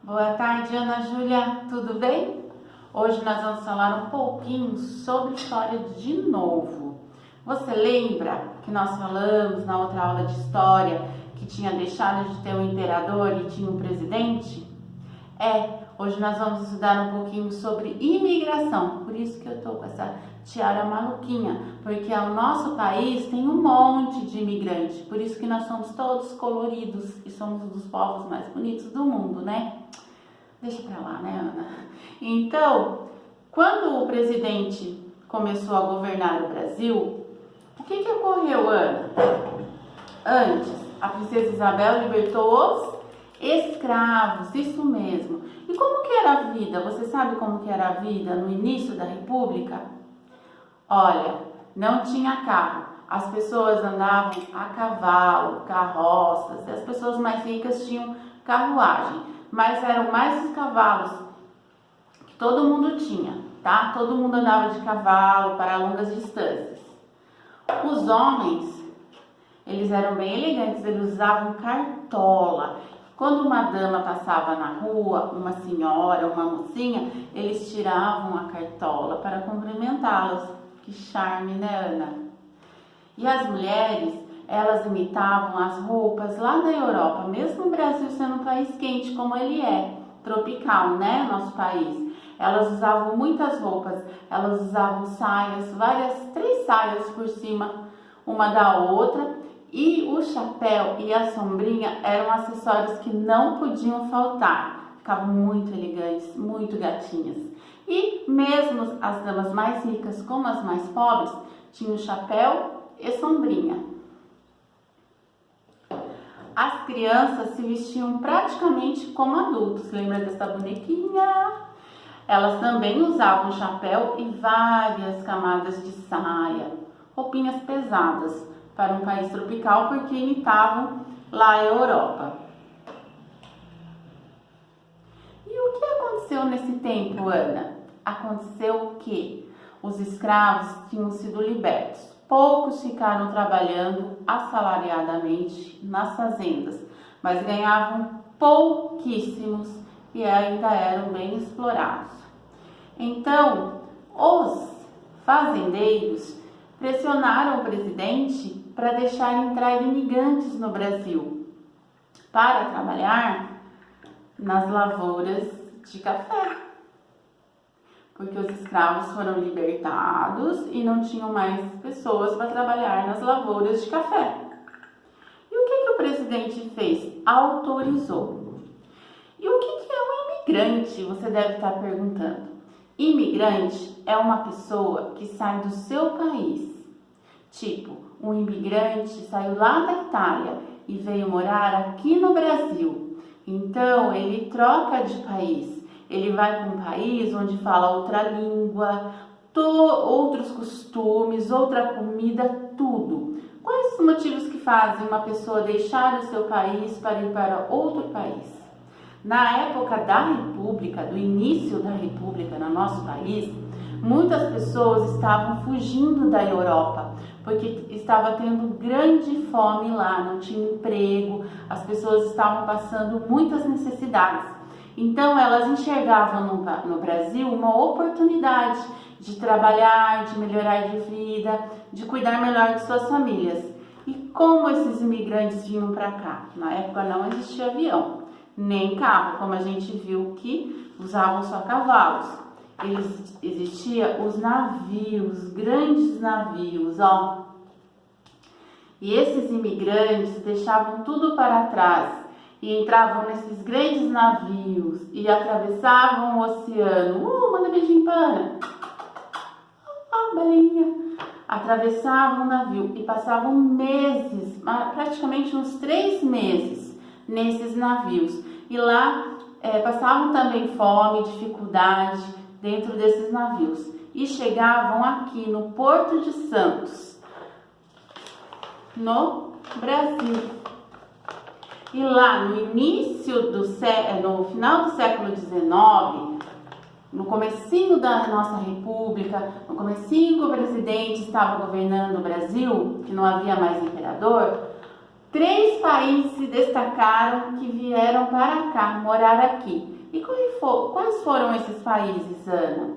Boa tarde, Ana Júlia, tudo bem? Hoje nós vamos falar um pouquinho sobre história de novo. Você lembra que nós falamos na outra aula de história que tinha deixado de ter um imperador e tinha um presidente? Hoje nós vamos estudar um pouquinho sobre imigração, por isso que eu tô com essa tiara maluquinha, porque o nosso país tem um monte de imigrante, por isso que nós somos todos coloridos e somos um dos povos mais bonitos do mundo, né? Deixa pra lá, né, Ana? Então, quando o presidente começou a governar o Brasil, o que ocorreu, Ana? Antes, a princesa Isabel libertou os escravos, isso mesmo. E como que era a vida? Você sabe como que era a vida no início da República? Olha, não tinha carro. As pessoas andavam a cavalo, carroças, e as pessoas mais ricas tinham carruagem. Mas eram mais os cavalos que todo mundo tinha, tá? Todo mundo andava de cavalo para longas distâncias. Os homens, eles eram bem elegantes, eles usavam cartola. Quando uma dama passava na rua, uma senhora, uma mocinha, eles tiravam a cartola para cumprimentá-las. Que charme, né, Ana? E as mulheres, elas imitavam as roupas lá da Europa, mesmo o Brasil sendo um país quente como ele é, tropical, né, nosso país. Elas usavam muitas roupas, elas usavam saias, três saias por cima uma da outra, e o chapéu e a sombrinha eram acessórios que não podiam faltar, ficavam muito elegantes, muito gatinhas. E mesmo as damas mais ricas como as mais pobres tinham chapéu e sombrinha. As crianças se vestiam praticamente como adultos. Lembra dessa bonequinha? Elas também usavam chapéu e várias camadas de saia, roupinhas pesadas para um país tropical, porque imitavam lá a Europa. E o que aconteceu nesse tempo, Ana? Aconteceu que os escravos tinham sido libertos. Poucos ficaram trabalhando assalariadamente nas fazendas, mas ganhavam pouquíssimos e ainda eram bem explorados. Então, os fazendeiros pressionaram o presidente para deixar entrar imigrantes no Brasil para trabalhar nas lavouras de café. Porque os escravos foram libertados e não tinham mais pessoas para trabalhar nas lavouras de café. E o que o presidente fez? Autorizou. E o que é um imigrante? Você deve estar perguntando. Imigrante é uma pessoa que sai do seu país. Tipo, um imigrante saiu lá da Itália e veio morar aqui no Brasil. Então, ele troca de país. Ele vai para um país onde fala outra língua, outros costumes, outra comida, tudo. Quais os motivos que fazem uma pessoa deixar o seu país para ir para outro país? Na época da República, do início da República no nosso país, muitas pessoas estavam fugindo da Europa, porque estava tendo grande fome lá, não tinha emprego, as pessoas estavam passando muitas necessidades. Então, elas enxergavam no Brasil uma oportunidade de trabalhar, de melhorar de vida, de cuidar melhor de suas famílias. E como esses imigrantes vinham para cá? Na época não existia avião, nem carro, como a gente viu que usavam só cavalos. Existiam os navios, grandes navios, ó. E esses imigrantes deixavam tudo para trás e entravam nesses grandes navios e atravessavam o oceano. Manda beijinho para Ana. Balinha. Atravessavam o navio e passavam meses, praticamente uns 3 meses, nesses navios. E lá passavam também fome, dificuldade dentro desses navios. E chegavam aqui no Porto de Santos, no Brasil. E lá no no final do século XIX, no comecinho da nossa república, no comecinho que o presidente estava governando o Brasil, que não havia mais imperador, 3 países se destacaram que vieram para cá, morar aqui. E quais foram esses países, Ana?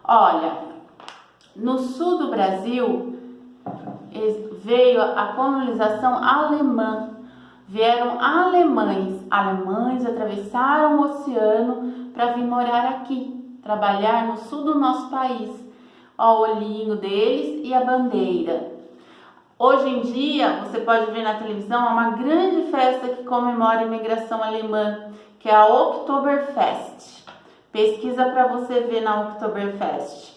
Olha, no sul do Brasil veio a colonização alemã. Vieram alemães atravessaram o oceano para vir morar aqui, trabalhar no sul do nosso país. Ó, o olhinho deles e a bandeira. Hoje em dia, você pode ver na televisão uma grande festa que comemora a imigração alemã, que é a Oktoberfest. Pesquisa para você ver na Oktoberfest.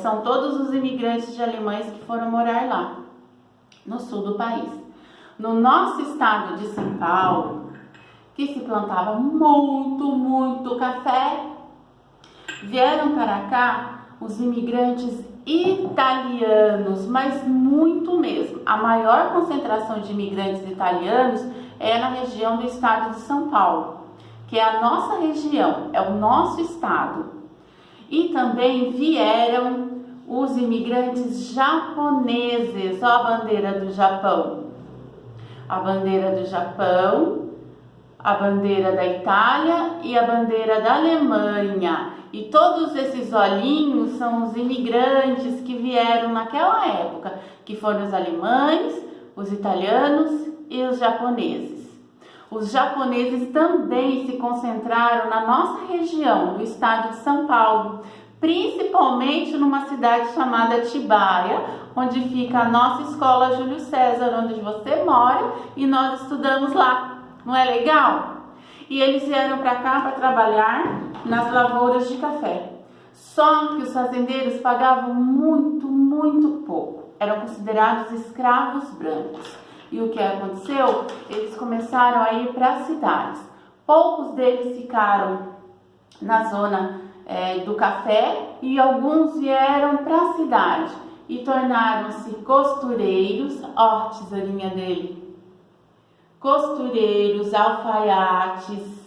São todos os imigrantes de alemães que foram morar lá, no sul do país. No nosso estado de São Paulo, que se plantava muito café, vieram para cá os imigrantes italianos, mas muito mesmo. A maior concentração de imigrantes italianos é na região do estado de São Paulo, que é a nossa região, é o nosso estado. E também vieram os imigrantes japoneses. Ó, a bandeira do Japão. A bandeira do Japão, a bandeira da Itália e a bandeira da Alemanha. E todos esses olhinhos são os imigrantes que vieram naquela época, que foram os alemães, os italianos e os japoneses. Os japoneses também se concentraram na nossa região, do estado de São Paulo, principalmente numa cidade chamada Atibaia, onde fica a nossa escola Júlio César, onde você mora, e nós estudamos lá. Não é legal? E eles vieram para cá para trabalhar nas lavouras de café. Só que os fazendeiros pagavam muito pouco. Eram considerados escravos brancos. E o que aconteceu? Eles começaram a ir para as cidades. Poucos deles ficaram na zona do café e alguns vieram para a cidade e tornaram-se costureiros. Ó, tesourinha dele. Costureiros, alfaiates,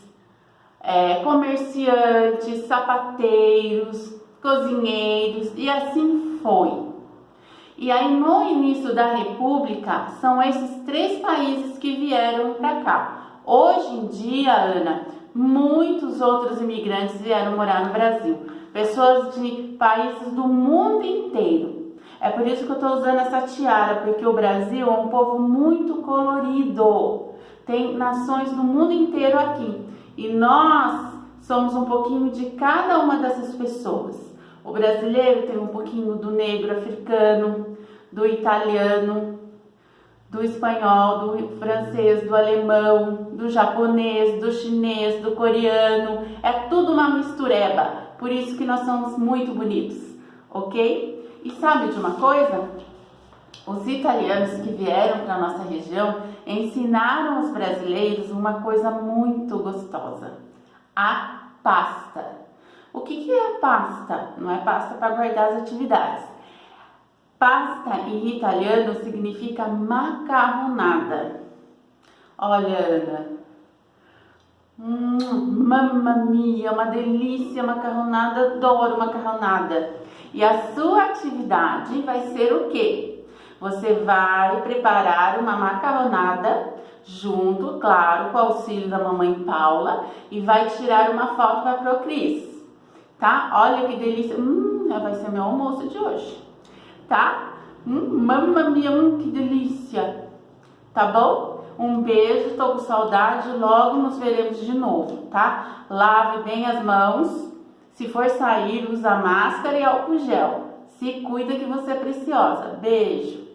comerciantes, sapateiros, cozinheiros, e assim foi. E aí no início da República são esses 3 países que vieram para cá. Hoje em dia, Ana, muitos outros imigrantes vieram morar no Brasil, pessoas de países do mundo inteiro. É por isso que eu estou usando essa tiara, porque o Brasil é um povo muito colorido. Tem nações do mundo inteiro aqui. E nós somos um pouquinho de cada uma dessas pessoas. O brasileiro tem um pouquinho do negro africano, do italiano, do espanhol, do francês, do alemão, do japonês, do chinês, do coreano. É tudo uma mistureba. Por isso que nós somos muito bonitos, ok? E sabe de uma coisa? Os italianos que vieram para a nossa região ensinaram os brasileiros uma coisa muito gostosa: a pasta. O que é a pasta? Não é pasta para guardar as atividades. Pasta em italiano significa macarronada. Olha, Ana, mamma mia, uma delícia macarronada, adoro macarronada. E a sua atividade vai ser o quê? Você vai preparar uma macarronada junto, claro, com o auxílio da mamãe Paula, e vai tirar uma foto para pro Cris, tá? Olha que delícia, vai ser meu almoço de hoje, tá? Mamma mia, que delícia, tá bom? Um beijo, tô com saudade, logo nos veremos de novo, tá? Lave bem as mãos, se for sair, usa máscara e álcool gel. Se cuida que você é preciosa. Beijo!